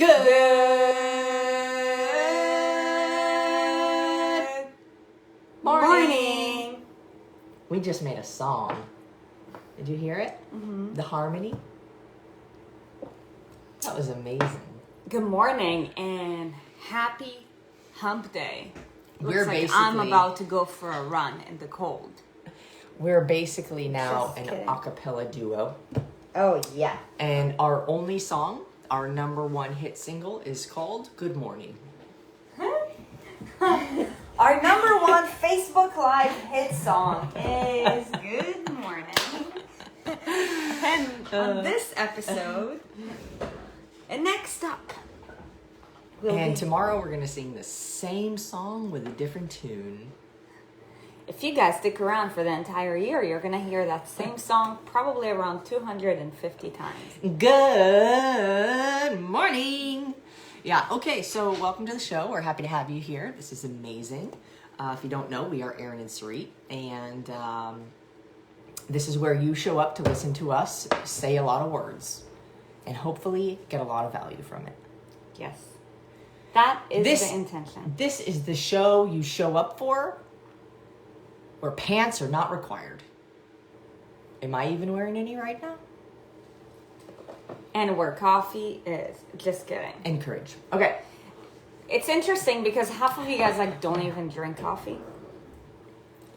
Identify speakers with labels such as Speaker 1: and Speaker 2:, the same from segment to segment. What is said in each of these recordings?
Speaker 1: Good morning. We just made a song. Did you hear it?
Speaker 2: Mm-hmm.
Speaker 1: The harmony? That was amazing.
Speaker 2: Good morning and happy hump day.
Speaker 1: We're
Speaker 2: Looks like I'm about to go for a run in the cold.
Speaker 1: We're basically now
Speaker 2: Just
Speaker 1: an
Speaker 2: kidding.
Speaker 1: a cappella duo.
Speaker 2: Oh, yeah.
Speaker 1: And our only song, our number one hit single, is called Good Morning.
Speaker 2: Our number one Facebook Live hit song is Good Morning. And on this episode, and next up,
Speaker 1: And tomorrow we're going to sing the same song with a different tune.
Speaker 2: if you guys stick around for the entire year, you're going to hear that same song probably around 250 times.
Speaker 1: Good morning. Yeah, okay, so welcome to the show. We're happy to have you here. This is amazing. If you don't know, we are Erin and Sarit, and this is where you show up to listen to us say a lot of words and hopefully get a lot of value from it.
Speaker 2: Yes. That is the intention.
Speaker 1: This is the show you show up for where pants are not required. Am I even wearing any right now?
Speaker 2: And where coffee is. Just kidding.
Speaker 1: Encourage. Okay.
Speaker 2: It's interesting because half of you guys don't even drink coffee.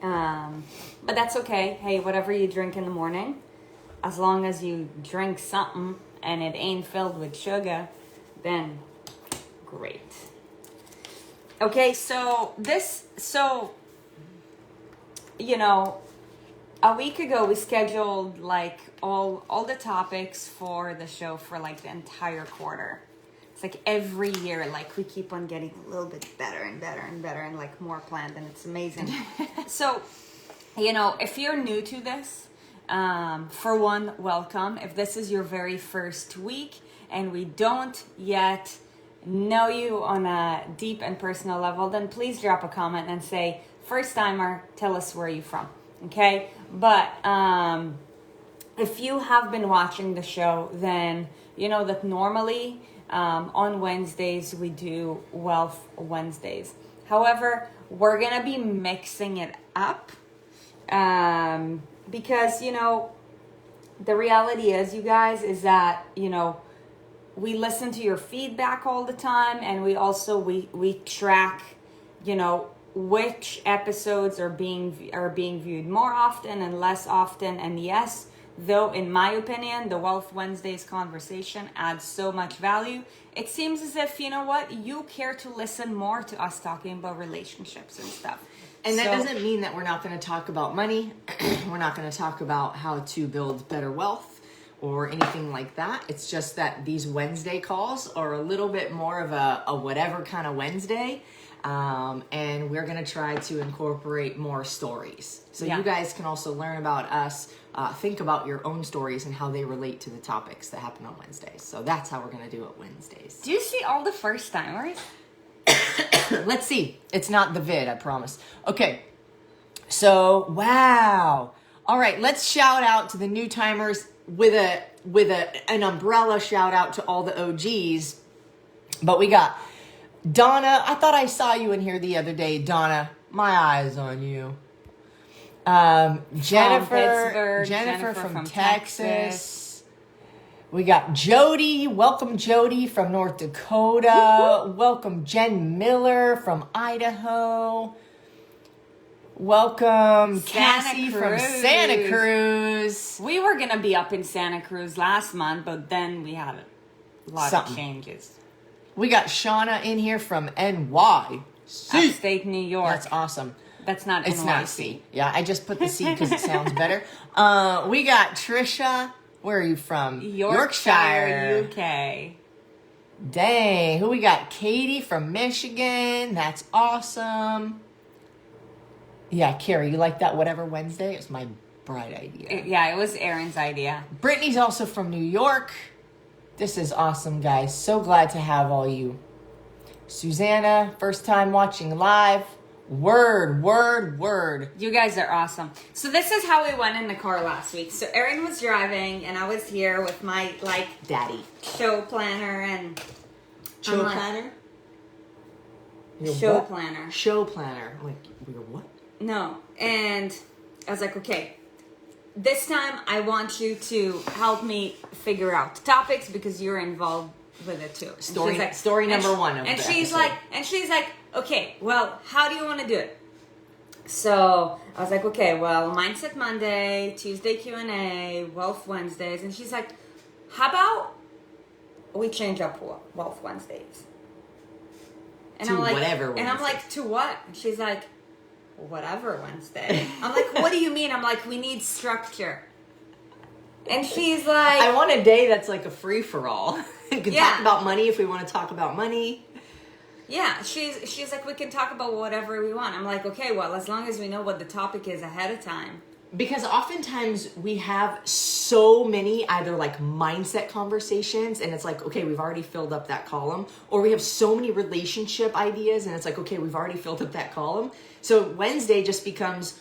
Speaker 2: But that's okay. Hey, whatever you drink in the morning, as long as you drink something and it ain't filled with sugar, then great. Okay, a week ago we scheduled all the topics for the show for the entire quarter. It's every year, we keep on getting a little bit better and better and better and more planned, and it's amazing. So, if you're new to this, for one, welcome. If this is your very first week and we don't yet know you on a deep and personal level, then please drop a comment and say, first timer, tell us where you're from. Okay? But if you have been watching the show, then you know that normally on Wednesdays we do Wealth Wednesdays. However, we're gonna be mixing it up because the reality is, you guys, is that we listen to your feedback all the time, and we also we track which episodes are being viewed more often and less often. And yes, though in my opinion the Wealth Wednesdays conversation adds so much value, it seems as if you care to listen more to us talking about relationships and stuff.
Speaker 1: And that doesn't mean that we're not going to talk about money. We're not going to talk about how to build better wealth or anything like that. It's just that these Wednesday calls are a little bit more of a whatever kind of Wednesday. And we're going to try to incorporate more stories. So you guys can also learn about us, think about your own stories and how they relate to the topics that happen on Wednesdays. So that's how we're going to do it Wednesdays.
Speaker 2: Do you see all the first timers?
Speaker 1: Let's see. It's not the vid, I promise. Okay. So, wow. All right, let's shout out to the new timers with an umbrella shout out to all the OGs. But we got Donna. I thought I saw you in here the other day, Donna. My eyes on you. Jennifer from Texas. We got Jody. Welcome, Jody from North Dakota. Woo-hoo. Welcome, Jen Miller from Idaho. Welcome, Cassie from Santa Cruz.
Speaker 2: We were going to be up in Santa Cruz last month, but then we had a lot of changes.
Speaker 1: We got Shauna in here from NY.
Speaker 2: Upstate New York.
Speaker 1: That's awesome.
Speaker 2: That's not
Speaker 1: It's
Speaker 2: NYC.
Speaker 1: not C. Yeah, I just put the C because it sounds better. We got Trisha. Where are you from?
Speaker 2: Yorkshire, UK.
Speaker 1: Dang. Who we got? Katie from Michigan. That's awesome. Yeah, Carrie, you like that whatever Wednesday? It's my bright idea.
Speaker 2: Yeah, it was Erin's idea.
Speaker 1: Brittany's also from New York. This is awesome, guys. So glad to have all you. Susanna, first time watching live. Word.
Speaker 2: You guys are awesome. So this is how we went in the car last week. So Erin was driving and I was here with my
Speaker 1: daddy
Speaker 2: show planner and
Speaker 1: Show
Speaker 2: like,
Speaker 1: planner?
Speaker 2: Show planner.
Speaker 1: Show planner. I'm like, you're what?
Speaker 2: No. And I was like, okay, this time I want you to help me figure out topics because you're involved with it too.
Speaker 1: Story number one of the episode.
Speaker 2: She's like, okay, well, how do you want to do it? So I was like, okay, well, Mindset Monday, Tuesday Q&A, Wealth Wednesdays. And she's like, how about we change up Wealth Wednesdays? And I'm like,
Speaker 1: whatever Wednesdays.
Speaker 2: And I'm like, to what? And she's like, whatever Wednesday. I'm like, what do you mean? I'm like, we need structure. And she's like,
Speaker 1: I want a day that's like a free-for-all. We can talk about money if we want to talk about money.
Speaker 2: Yeah, she's like, we can talk about whatever we want. I'm like, okay, well, as long as we know what the topic is ahead of time.
Speaker 1: Because oftentimes we have so many either like mindset conversations and it's like, okay, we've already filled up that column. Or we have so many relationship ideas and it's like, okay, we've already filled up that column. So Wednesday just becomes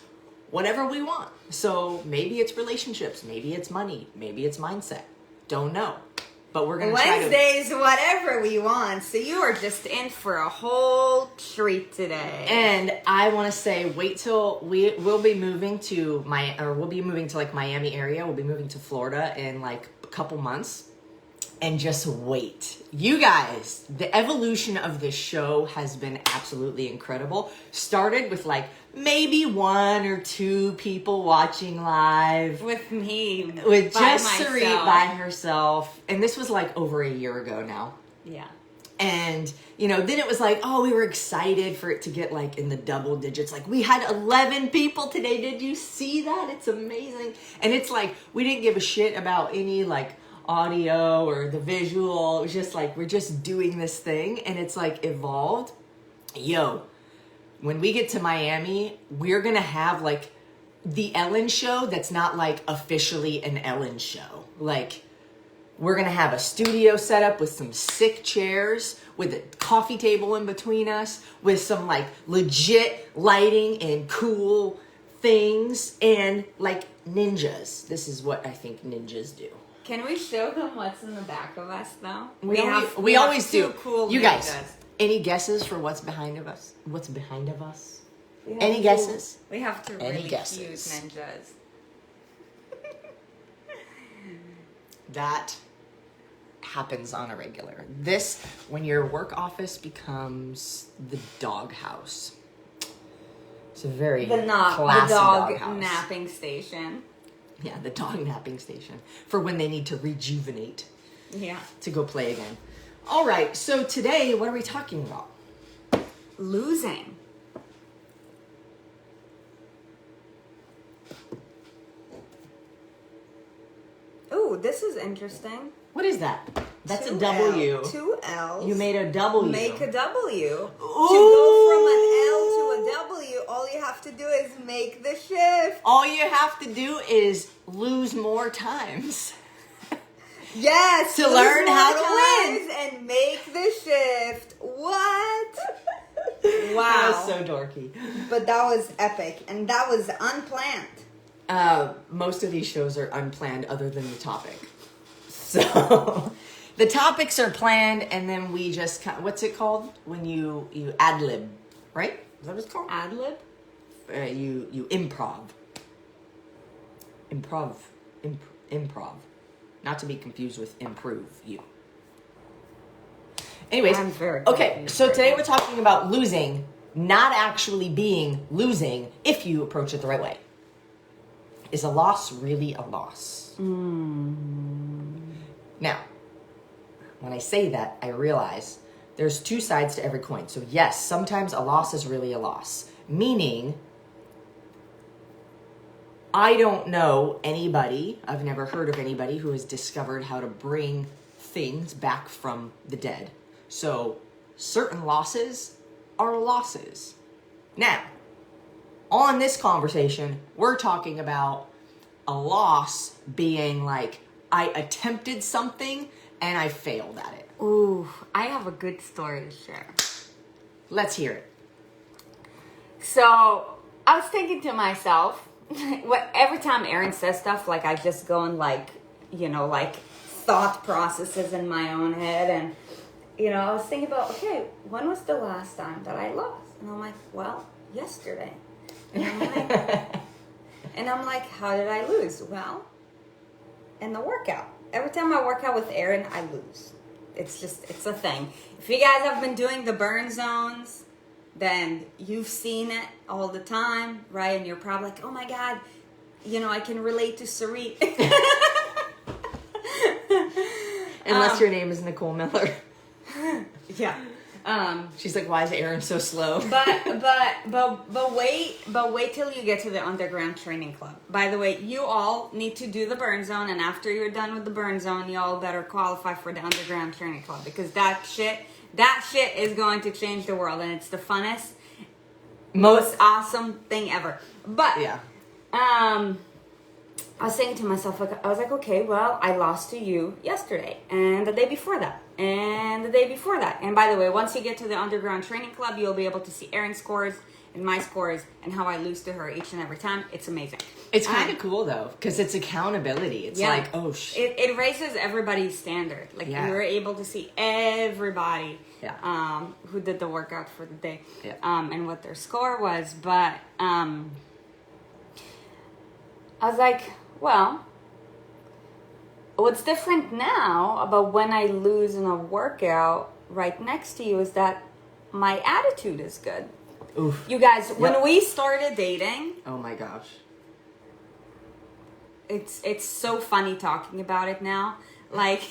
Speaker 1: whatever we want. So maybe it's relationships, maybe it's money, maybe it's mindset. Don't know. But we're going to try to...
Speaker 2: Wednesdays, whatever we want. So you are just in for a whole treat today.
Speaker 1: And I want to say, wait till we'll be moving to like Miami area. We'll be moving to Florida in like a couple months. And just wait. You guys, the evolution of this show has been absolutely incredible. Started with like maybe 1 or 2 people watching live.
Speaker 2: With me.
Speaker 1: With just Sarit by herself. And this was like over a year ago now.
Speaker 2: Yeah.
Speaker 1: And, then it was like, oh, we were excited for it to get like in the double digits. Like we had 11 people today. Did you see that? It's amazing. And it's like, we didn't give a shit about any like audio or the visual. It was just like, we're just doing this thing and it's like evolved. When we get to Miami, we're gonna have like the Ellen show that's not like officially an Ellen show. Like we're gonna have a studio set up with some sick chairs with a coffee table in between us with some like legit lighting and cool things and like ninjas. This is what I think ninjas do.
Speaker 2: Can we show them what's in the back of us, though?
Speaker 1: We always do.
Speaker 2: Cool
Speaker 1: you
Speaker 2: ninjas.
Speaker 1: Guys, any guesses for what's behind of us? What's behind of us? Any guesses?
Speaker 2: We have two
Speaker 1: Any
Speaker 2: really
Speaker 1: guesses?
Speaker 2: cute ninjas.
Speaker 1: That happens on a regular. This, when your work office becomes the doghouse. It's a very classy
Speaker 2: dog
Speaker 1: doghouse.
Speaker 2: napping station.
Speaker 1: Yeah, the dog napping station for when they need to rejuvenate.
Speaker 2: Yeah.
Speaker 1: To go play again. All right, so today, what are we talking about?
Speaker 2: Losing. Ooh, this is interesting.
Speaker 1: What is that? That's a
Speaker 2: 2
Speaker 1: W.
Speaker 2: 2 L's.
Speaker 1: You made a W.
Speaker 2: Make a W.
Speaker 1: Ooh.
Speaker 2: To go from an L to a W, all you have to do is make the shift.
Speaker 1: All you have to do is lose more times.
Speaker 2: Yes.
Speaker 1: To learn how to win.
Speaker 2: And make the shift. What? Wow.
Speaker 1: That was so dorky.
Speaker 2: But that was epic. And that was unplanned.
Speaker 1: Most of these shows are unplanned other than the topic. So... The topics are planned, and then we just what's it called when you ad lib, right? Is that what it's called?
Speaker 2: Ad lib.
Speaker 1: You improv. Improv, not to be confused with improve you. Anyways,
Speaker 2: I'm very
Speaker 1: okay. So today we're talking about losing, not actually being losing if you approach it the right way. Is a loss really a loss? Now. When I say that, I realize there's 2 sides to every coin. So yes, sometimes a loss is really a loss. Meaning, I don't know anybody, I've never heard of anybody who has discovered how to bring things back from the dead. So certain losses are losses. Now, on this conversation, we're talking about a loss being like, I attempted something and I failed at it.
Speaker 2: Ooh, I have a good story to share.
Speaker 1: Let's hear it.
Speaker 2: So I was thinking to myself, every time Erin says stuff, like I just go in like thought processes in my own head. I was thinking about, okay, when was the last time that I lost? And I'm like, well, yesterday. And I'm like, how did I lose? Well, in the workout. Every time I work out with Erin, I lose. It's a thing. If you guys have been doing the burn zones, then you've seen it all the time, right? And you're probably like, oh my God, I can relate to Sarit.
Speaker 1: Unless your name is Nicole Miller.
Speaker 2: Yeah.
Speaker 1: She's like, why is Erin so slow?
Speaker 2: But wait till you get to the underground training club. By the way, you all need to do the burn zone, and after you're done with the burn zone, you all better qualify for the underground training club, because that shit is going to change the world, and it's the funnest, most awesome thing ever. But
Speaker 1: yeah.
Speaker 2: I was saying to myself, okay, well, I lost to you yesterday, and the day before that, and the day before that. And by the way, once you get to the underground training club, you'll be able to see Erin's scores and my scores and how I lose to her each and every time. It's amazing.
Speaker 1: It's kind of cool though, because it's accountability. It's like, oh shit.
Speaker 2: It raises everybody's standard. Like you're able to see everybody who did the workout for the day and what their score was. But I was like, well, what's different now about when I lose in a workout right next to you is that my attitude is good.
Speaker 1: Oof.
Speaker 2: You guys, when we started dating,
Speaker 1: oh my gosh,
Speaker 2: it's so funny talking about it now. Like,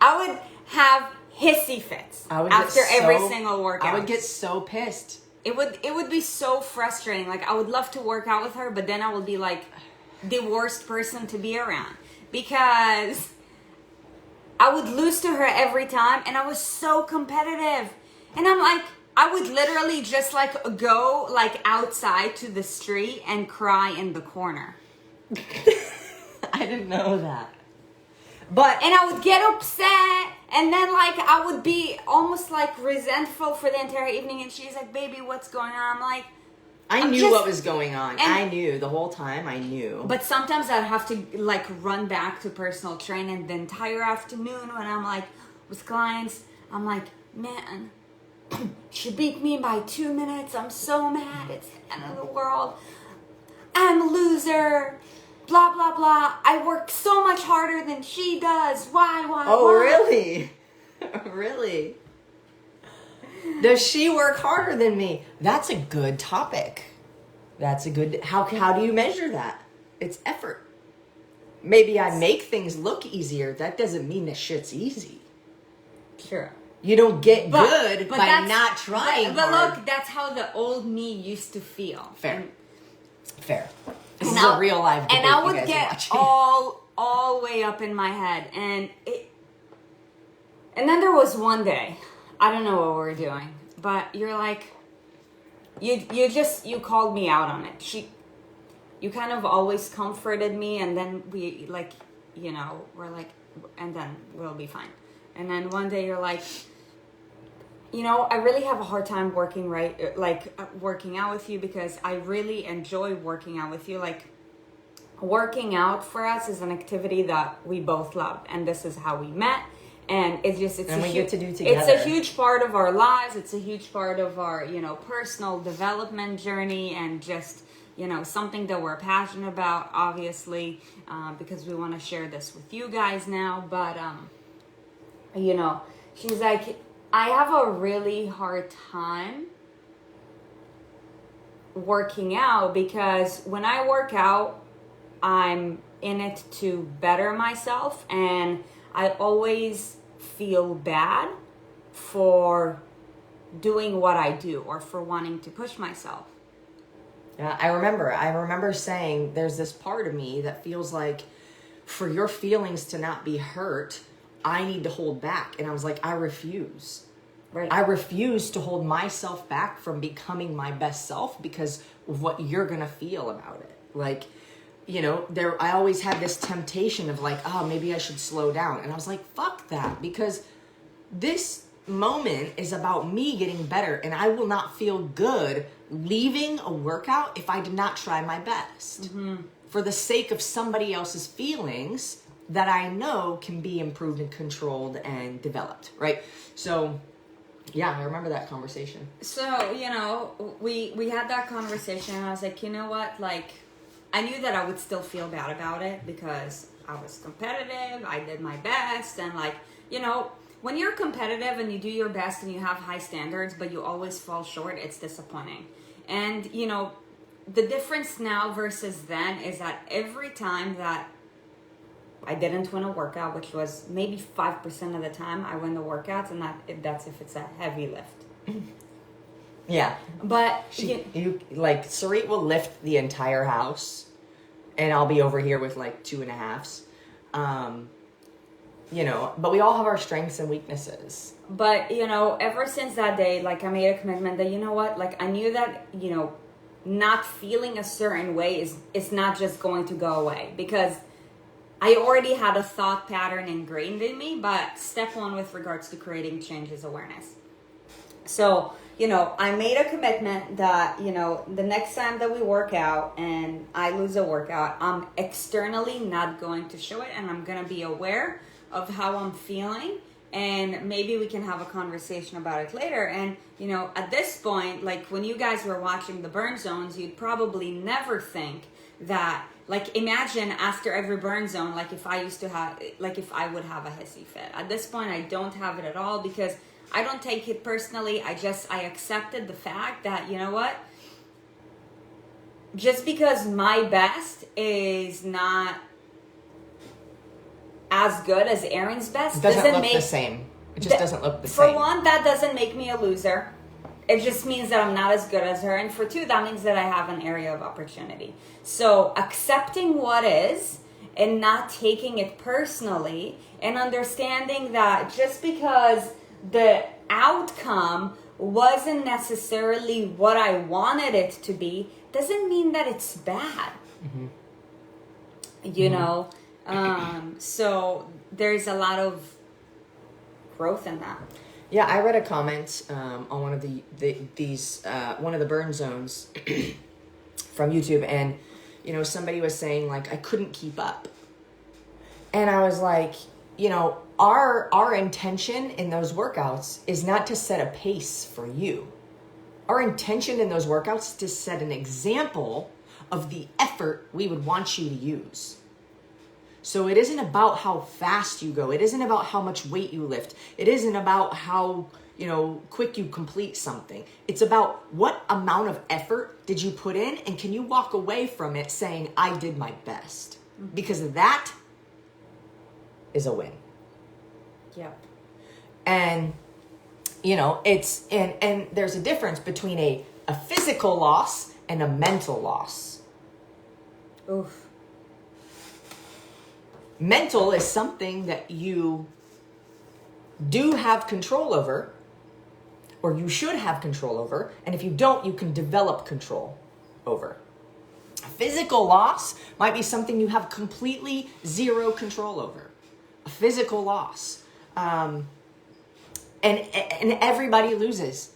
Speaker 2: I would have hissy fits after every single workout.
Speaker 1: I would get so pissed.
Speaker 2: It would be so frustrating. Like, I would love to work out with her, but then I would be like the worst person to be around, because I would lose to her every time, and I was so competitive. And I'm like, I would literally just like go like outside to the street and cry in the corner.
Speaker 1: I didn't know that.
Speaker 2: And I would get upset, and then like I would be almost like resentful for the entire evening, and she's like, baby, what's going on? I'm like,
Speaker 1: I knew what was going on. I knew the whole time. I knew.
Speaker 2: But sometimes I'd have to like run back to personal training the entire afternoon when I'm like with clients. I'm like, man, she beat me by 2 minutes. I'm so mad. It's the end of the world. I'm a loser. Blah, blah, blah. I work so much harder than she does. Why?
Speaker 1: Oh, really? Really? Does she work harder than me? That's a good topic. That's a good... How do you measure that? It's effort. Maybe I make things look easier. That doesn't mean that shit's easy.
Speaker 2: Sure.
Speaker 1: You don't get good by not trying
Speaker 2: But
Speaker 1: hard.
Speaker 2: look, that's how the old me used to feel.
Speaker 1: Fair. This is a real live debate.
Speaker 2: And I would
Speaker 1: you guys
Speaker 2: get
Speaker 1: are watching.
Speaker 2: all way up in my head. And then there was one day, I don't know what we were doing, but you're like, you called me out on it. You kind of always comforted me, and then we like, we're like, and then we'll be fine. And then one day you're like, I really have a hard time working out with you, because I really enjoy working out with you. Like, working out for us is an activity that we both love, and this is how we met. And we get to do together. It's a huge part of our lives. It's a huge part of our, personal development journey, and just, something that we're passionate about, obviously, because we want to share this with you guys now. But, she's like, I have a really hard time working out, because when I work out, I'm in it to better myself, and I always feel bad for doing what I do or for wanting to push myself.
Speaker 1: Yeah, I remember saying there's this part of me that feels like for your feelings to not be hurt, I need to hold back. And I was like, I refuse.
Speaker 2: Right.
Speaker 1: I refuse to hold myself back from becoming my best self because of what you're going to feel about it. Like, I always had this temptation of like, oh, maybe I should slow down. And I was like, fuck that, because this moment is about me getting better, and I will not feel good leaving a workout if I did not try my best. Mm-hmm. For the sake of somebody else's feelings, that I know can be improved and controlled and developed, right? So yeah, I remember that conversation.
Speaker 2: So, we had that conversation and I was like, you know what? Like, I knew that I would still feel bad about it because I was competitive. I did my best. And like, when you're competitive and you do your best and you have high standards, but you always fall short, it's disappointing. And, the difference now versus then is that every time that I didn't win a workout, which was maybe 5% of the time I win the workouts, and that's if it's a heavy lift.
Speaker 1: Yeah.
Speaker 2: But
Speaker 1: you like Sarit will lift the entire house and I'll be over here with like 2.5s. But we all have our strengths and weaknesses.
Speaker 2: But, ever since that day, like I made a commitment that, like I knew that, not feeling a certain way is not just going to go away, because I already had a thought pattern ingrained in me. But step one with regards to creating change is awareness. So, I made a commitment that, the next time that we work out and I lose a workout, I'm externally not going to show it, and I'm going to be aware of how I'm feeling, and maybe we can have a conversation about it later. And, at this point, like when you guys were watching the burn zones, you'd probably never think that, like, imagine after every burn zone, like if I would have a hissy fit. At this point, I don't have it at all, because I don't take it personally. I accepted the fact that, just because my best is not as good as Erin's best
Speaker 1: doesn't look the same. It just doesn't look the same.
Speaker 2: For one, that doesn't make me a loser. It just means that I'm not as good as her. And for two, that means that I have an area of opportunity. So accepting what is and not taking it personally, and understanding that just because the outcome wasn't necessarily what I wanted it to be doesn't mean that it's bad. So there's a lot of growth in that.
Speaker 1: Yeah, I read a comment on one of one of the burn zones from YouTube, and somebody was saying like I couldn't keep up, and I was like, our intention in those workouts is not to set a pace for you. Our intention in those workouts is to set an example of the effort we would want you to use. So it isn't about how fast you go. It isn't about how much weight you lift. It isn't about how, quick you complete something. It's about what amount of effort did you put in, and can you walk away from it saying, I did my best? Because that is a win.
Speaker 2: Yep.
Speaker 1: And, it's, and there's a difference between a physical loss and a mental loss.
Speaker 2: Oof.
Speaker 1: Mental is something that you do have control over, or you should have control over, and if you don't, you can develop control over. Physical loss might be something you have completely zero control over. A physical loss. And everybody loses.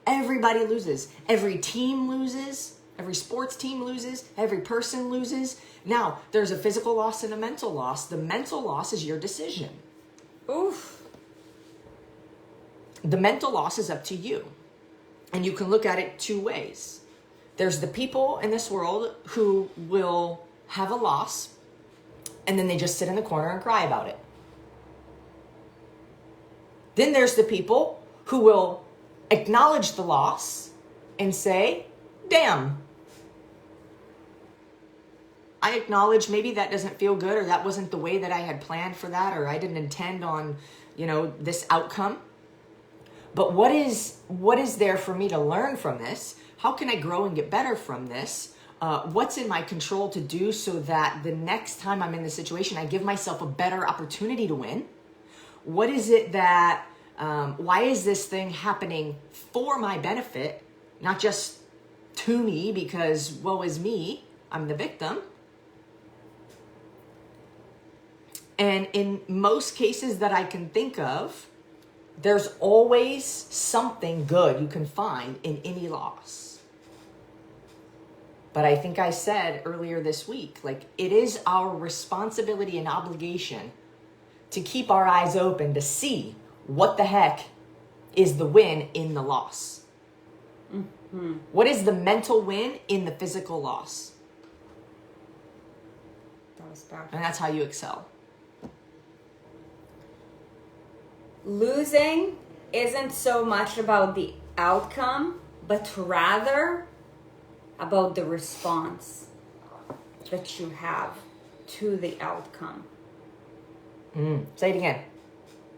Speaker 1: Everybody loses. Every team loses. Every sports team loses. Every person loses. Now, there's a physical loss and a mental loss. The mental loss is your decision.
Speaker 2: Oof.
Speaker 1: The mental loss is up to you. And you can look at it two ways. There's the people in this world who will have a loss, and then they just sit in the corner and cry about it. Then there's the people who will acknowledge the loss and say, damn, I acknowledge maybe that doesn't feel good, or that wasn't the way that I had planned for that, or I didn't intend on, this outcome. But what is there for me to learn from this? How can I grow and get better from this? What's in my control to do so that the next time I'm in this situation, I give myself a better opportunity to win? What is it that, why is this thing happening for my benefit, not just to me because woe is me, I'm the victim? And in most cases that I can think of, there's always something good you can find in any loss. But I think I said earlier this week, like, it is our responsibility and obligation to keep our eyes open to see what the heck is the win in the loss. Mm-hmm. What is the mental win in the physical loss?
Speaker 2: That was powerful.
Speaker 1: And that's how you excel.
Speaker 2: Losing isn't so much about the outcome, but rather about the response that you have to the outcome.
Speaker 1: Say it again.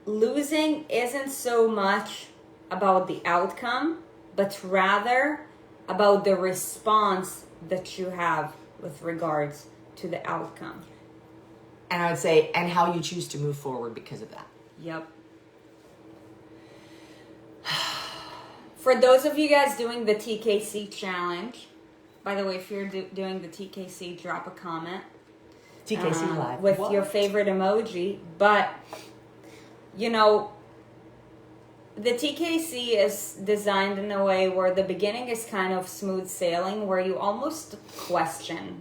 Speaker 2: Losing isn't so much about the outcome, but rather about the response that you have with regards to the outcome.
Speaker 1: And I would say, and how you choose to move forward because of that.
Speaker 2: Yep. For those of you guys doing the TKC challenge, by the way, if you're doing the TKC, drop a comment.
Speaker 1: TKC Live.
Speaker 2: With your favorite emoji. But, you know, the TKC is designed in a way where the beginning is kind of smooth sailing, where you almost question,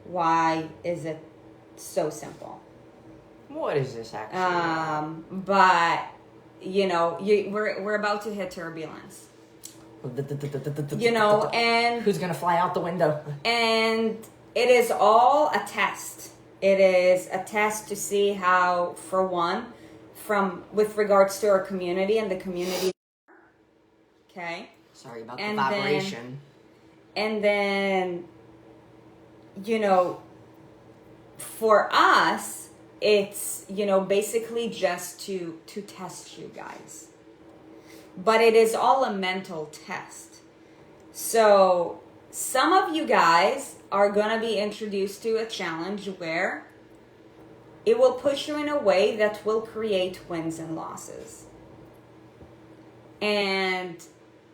Speaker 2: why is it so simple?
Speaker 1: What is this actually?
Speaker 2: But, you know, we're about to hit turbulence. You know, and
Speaker 1: who's gonna fly out the window?
Speaker 2: And it is all a test. It is a test to see how, for one, with regards to our community and the community. Okay.
Speaker 1: Sorry about the vibration.
Speaker 2: And then, you know, for us, it's, you know, basically just to test you guys. But it is all a mental test. So some of you guys are going to be introduced to a challenge where it will push you in a way that will create wins and losses. And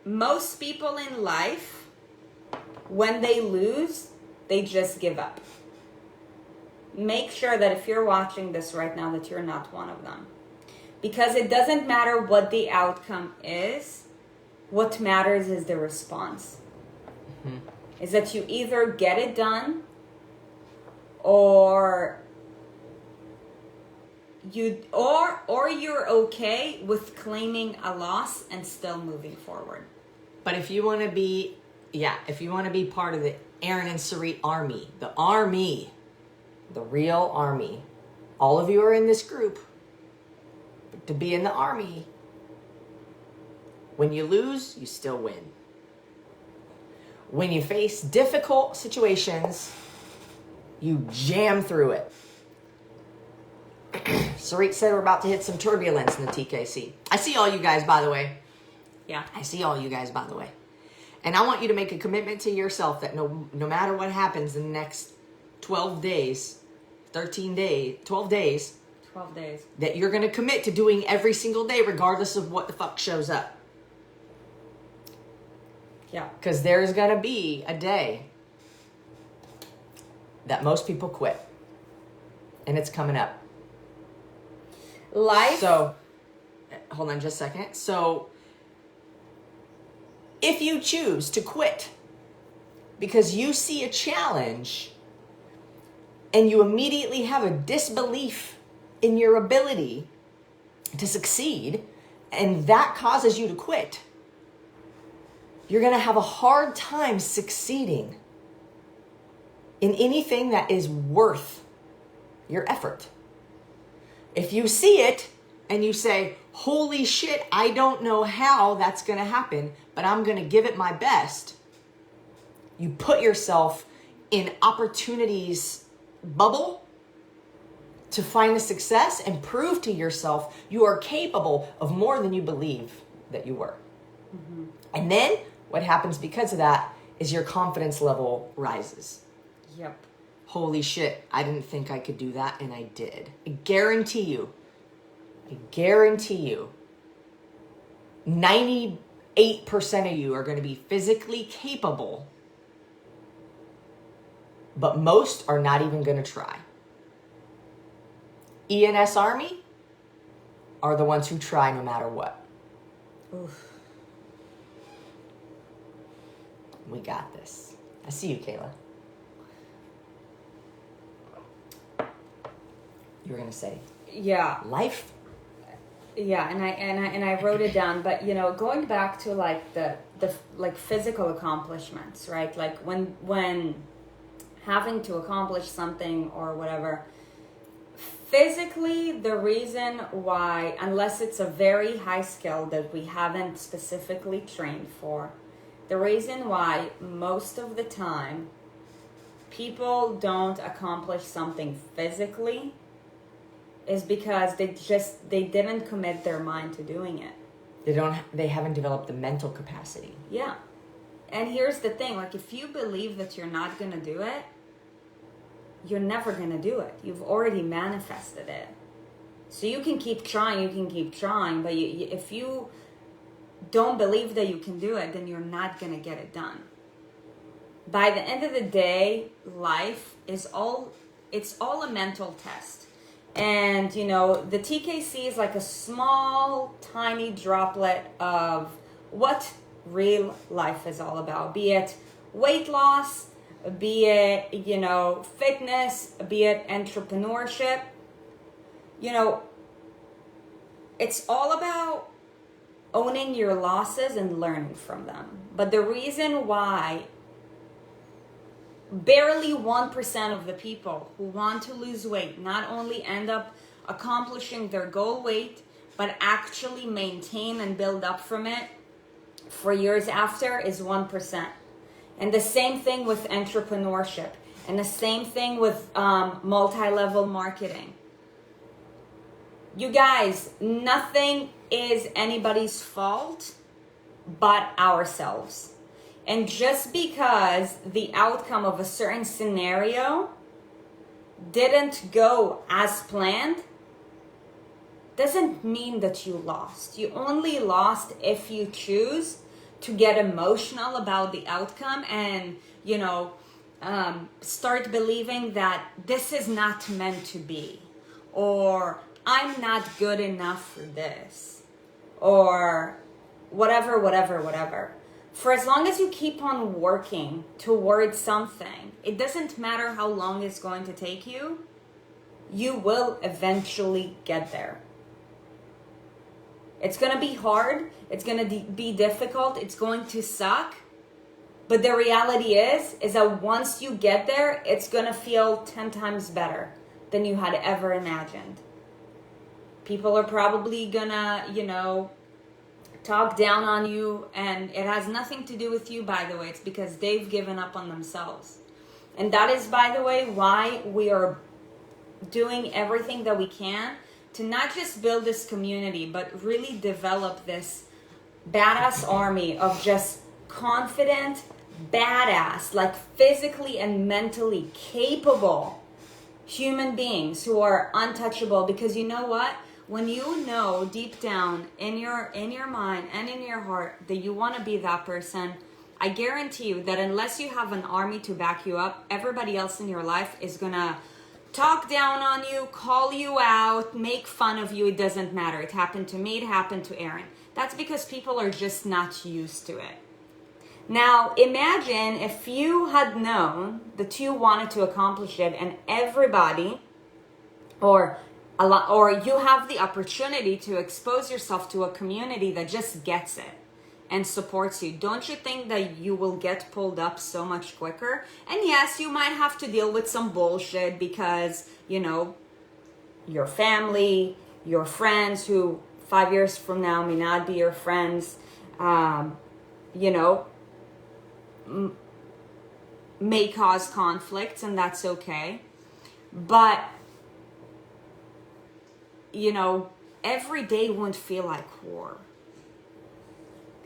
Speaker 2: most people in life, when they lose, they just give up. Make sure that if you're watching this right now, that you're not one of them. Because it doesn't matter what the outcome is. What matters is the response. Mm-hmm. Is that you either get it done or you're okay with claiming a loss and still moving forward.
Speaker 1: But if you want to be part of the Erin and Sarit army, the real army, all of you are in this group. But to be in the army, when you lose, you still win. When you face difficult situations, you jam through it. Sarit said we're about to hit some turbulence in the TKC. I see all you guys, by the way.
Speaker 2: Yeah.
Speaker 1: I see all you guys, by the way. And I want you to make a commitment to yourself that no matter what happens in the next 12 days, 13 days, 12 days, that you're going to commit to doing every single day, regardless of what the fuck shows up.
Speaker 2: Yeah.
Speaker 1: Because there's going to be a day that most people quit. And it's coming up. So, hold on just a second. So, if you choose to quit because you see a challenge and you immediately have a disbelief in your ability to succeed, and that causes you to quit, you're going to have a hard time succeeding in anything that is worth your effort. If you see it and you say, holy shit, I don't know how that's going to happen, but I'm going to give it my best, you put yourself in opportunities bubble to find the success and prove to yourself you are capable of more than you believe that you were. Mm-hmm. And then what happens because of that is your confidence level rises.
Speaker 2: Yep.
Speaker 1: Holy shit, I didn't think I could do that, and I did. I guarantee you, 98% of you are going to be physically capable, but most are not even going to try. ENS Army are the ones who try no matter what.
Speaker 2: Oof.
Speaker 1: We got this. I see you, Kayla. You were gonna say life.
Speaker 2: Yeah, and I wrote it down. But going back to like the like physical accomplishments, right? Like when having to accomplish something or whatever. Physically, the reason why, unless it's a very high skill that we haven't specifically trained for, the reason why most of the time people don't accomplish something physically is because they didn't commit their mind to doing it.
Speaker 1: They haven't developed the mental capacity.
Speaker 2: Yeah. And here's the thing, like if you believe that you're not going to do it, you're never going to do it. You've already manifested it. So you can keep trying, but if you don't believe that you can do it, then you're not going to get it done. By the end of the day, life is all a mental test. And, the TKC is like a small, tiny droplet of what real life is all about. Be it weight loss, be it, fitness, be it entrepreneurship. It's all about owning your losses and learning from them. But the reason why barely 1% of the people who want to lose weight not only end up accomplishing their goal weight, but actually maintain and build up from it for years after is 1%. And the same thing with entrepreneurship, and the same thing with multi-level marketing. You guys, nothing is anybody's fault but ourselves. And just because the outcome of a certain scenario didn't go as planned, doesn't mean that you lost. You only lost if you choose to get emotional about the outcome and, start believing that this is not meant to be, or I'm not good enough for this, or whatever. For as long as you keep on working towards something, it doesn't matter how long it's going to take you, you will eventually get there. It's going to be hard. It's going to be difficult. It's going to suck. But the reality is that once you get there, it's going to feel 10 times better than you had ever imagined. People are probably going to, talk down on you. And it has nothing to do with you, by the way. It's because they've given up on themselves. And that is, by the way, why we are doing everything that we can to not just build this community, but really develop this badass army of just confident, badass, like physically and mentally capable human beings who are untouchable. Because you know what? When you know deep down in your mind and in your heart that you want to be that person, I guarantee you that unless you have an army to back you up, everybody else in your life is going to talk down on you, call you out, make fun of you. It doesn't matter. It happened to me. It happened to Erin. That's because people are just not used to it. Now, imagine if you had known that you wanted to accomplish it and everybody or you have the opportunity to expose yourself to a community that just gets it and supports you. Don't you think that you will get pulled up so much quicker? And yes, you might have to deal with some bullshit because, your family, your friends who 5 years from now may not be your friends, may cause conflicts, and that's okay. But, every day won't feel like war.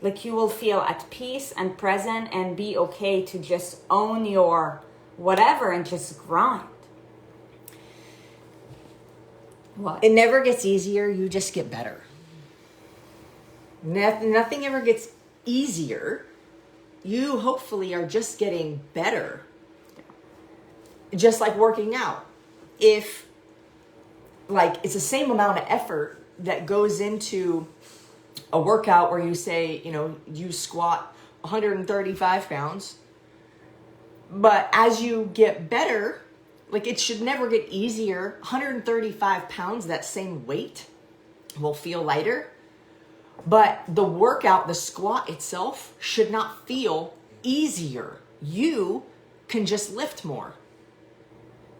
Speaker 2: Like you will feel at peace and present and be okay to just own your whatever and just grind. What?
Speaker 1: It never gets easier. You just get better. Nothing ever gets easier. You hopefully are just getting better. Just like working out. It's the same amount of effort that goes into a workout where you say, you squat 135 pounds. But as you get better, like it should never get easier. 135 pounds, that same weight will feel lighter. But the workout, the squat itself, should not feel easier. You can just lift more.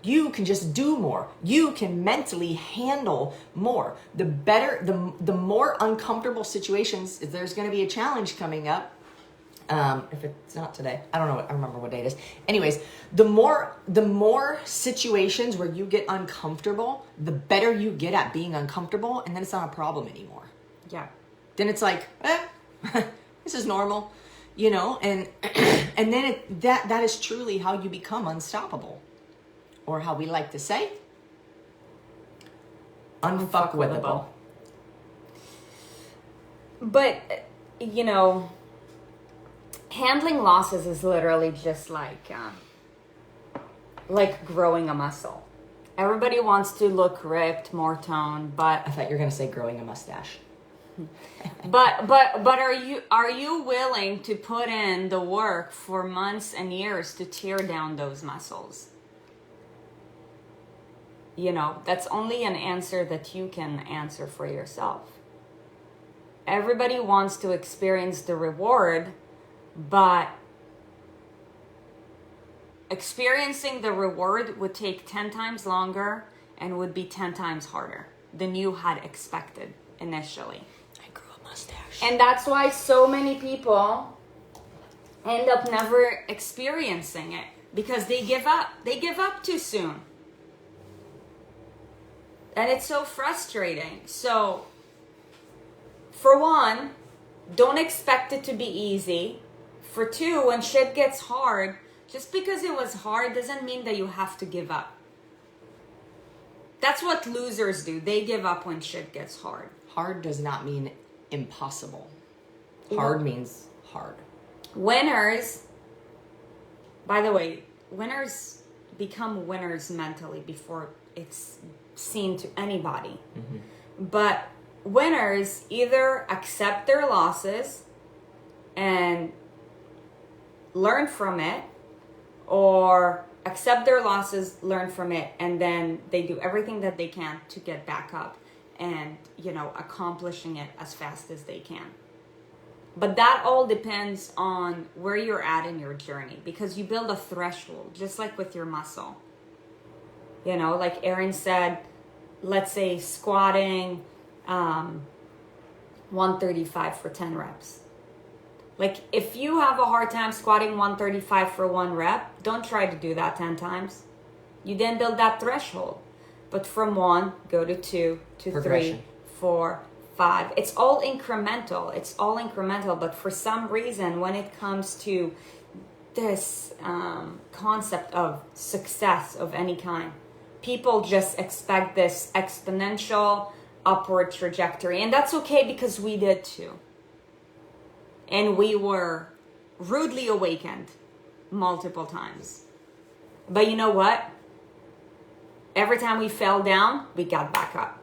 Speaker 1: You can just do more. You can mentally handle more. The better, the more uncomfortable situations, if there's going to be a challenge coming up, if it's not today, I don't know, I remember what day it is. Anyways, the more situations where you get uncomfortable, the better you get at being uncomfortable, and then it's not a problem anymore.
Speaker 2: Yeah.
Speaker 1: Then it's like, this is normal, you know, and and then that is truly how you become unstoppable, or how we like to say, unfuckwithable.
Speaker 2: But you know, handling losses is literally just like growing a muscle. Everybody wants to look ripped, more toned, but
Speaker 1: I thought you were gonna say growing a mustache.
Speaker 2: but are you willing to put in the work for months and years to tear down those muscles? You know, that's only an answer that you can answer for yourself. Everybody wants to experience the reward, but experiencing the reward would take 10 times longer and would be 10 times harder than you had expected initially.
Speaker 1: I grew a mustache.
Speaker 2: And that's why so many people end up never experiencing it, because they give up. They give up too soon. And it's so frustrating. So, for one, don't expect it to be easy. For two, when shit gets hard, just because it was hard doesn't mean that you have to give up. That's what losers do. They give up when shit gets hard.
Speaker 1: Hard does not mean impossible. Hard means hard.
Speaker 2: Winners, by the way, winners become winners mentally before it's seen to anybody. Mm-hmm. But winners either accept their losses and learn from it, or accept their losses, learn from it, and then they do everything that they can to get back up and, you know, accomplishing it as fast as they can. But that all depends on where you're at in your journey, because you build a threshold, just like with your muscle. You know, like Erin said, let's say squatting 135 for 10 reps. Like, if you have a hard time squatting 135 for 1 rep, don't try to do that 10 times. You then build that threshold. But from 1, go to 2, to 3, 4, 5. It's all incremental. It's all incremental. But for some reason, when it comes to this concept of success of any kind, people just expect this exponential upward trajectory. And that's okay, because we did too. And we were rudely awakened multiple times. But you know what? Every time we fell down, we got back up.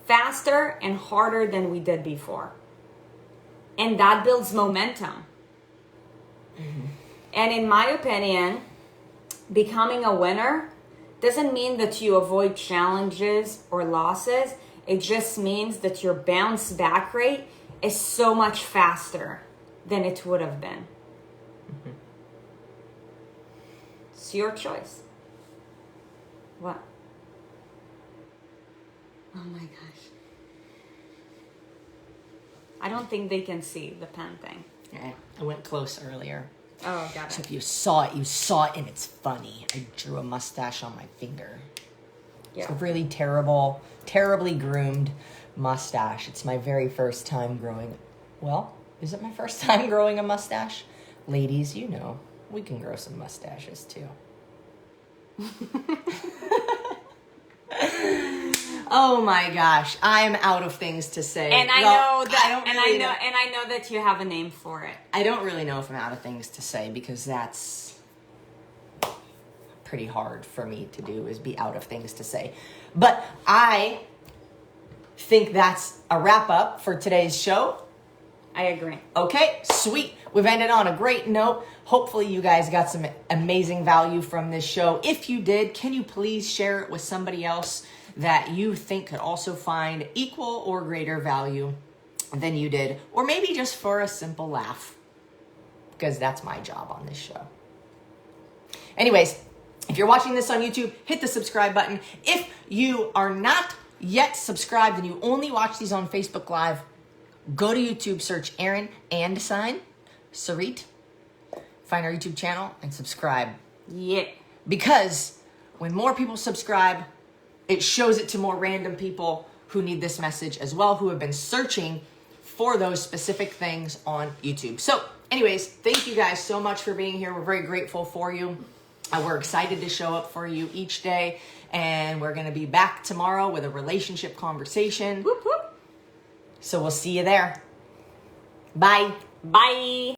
Speaker 2: Faster and harder than we did before. And that builds momentum. Mm-hmm. And in my opinion, becoming a winner doesn't mean that you avoid challenges or losses. It just means that your bounce back rate is so much faster than it would have been. Mm-hmm. It's your choice. What? Oh my gosh. I don't think they can see the pen thing.
Speaker 1: Yeah, I went close earlier.
Speaker 2: Oh, got it.
Speaker 1: So if you saw it, and it's funny. I drew a mustache on my finger. Yeah. It's a really terribly groomed mustache. It's my very first time growing. Well, is it my first time growing a mustache? Ladies, you know, we can grow some mustaches too. Oh my gosh, I'm out of things to say.
Speaker 2: And I know that you have a name for it.
Speaker 1: I don't really know if I'm out of things to say, because that's pretty hard for me to do, is be out of things to say. But I think that's a wrap up for today's show.
Speaker 2: I agree.
Speaker 1: Okay, sweet. We've ended on a great note. Hopefully you guys got some amazing value from this show. If you did, can you please share it with somebody else that you think could also find equal or greater value than you did? Or maybe just for a simple laugh, because that's my job on this show. Anyways, if you're watching this on YouTube, hit the subscribe button. If you are not yet subscribed and you only watch these on Facebook Live, go to YouTube, search Erin Sarit, find our YouTube channel, and subscribe.
Speaker 2: Yeah.
Speaker 1: Because when more people subscribe, it shows it to more random people who need this message as well, who have been searching for those specific things on YouTube. So anyways, thank you guys so much for being here. We're very grateful for you. We're excited to show up for you each day. And we're going to be back tomorrow with a relationship conversation.
Speaker 2: Whoop, whoop.
Speaker 1: So we'll see you there. Bye.
Speaker 2: Bye.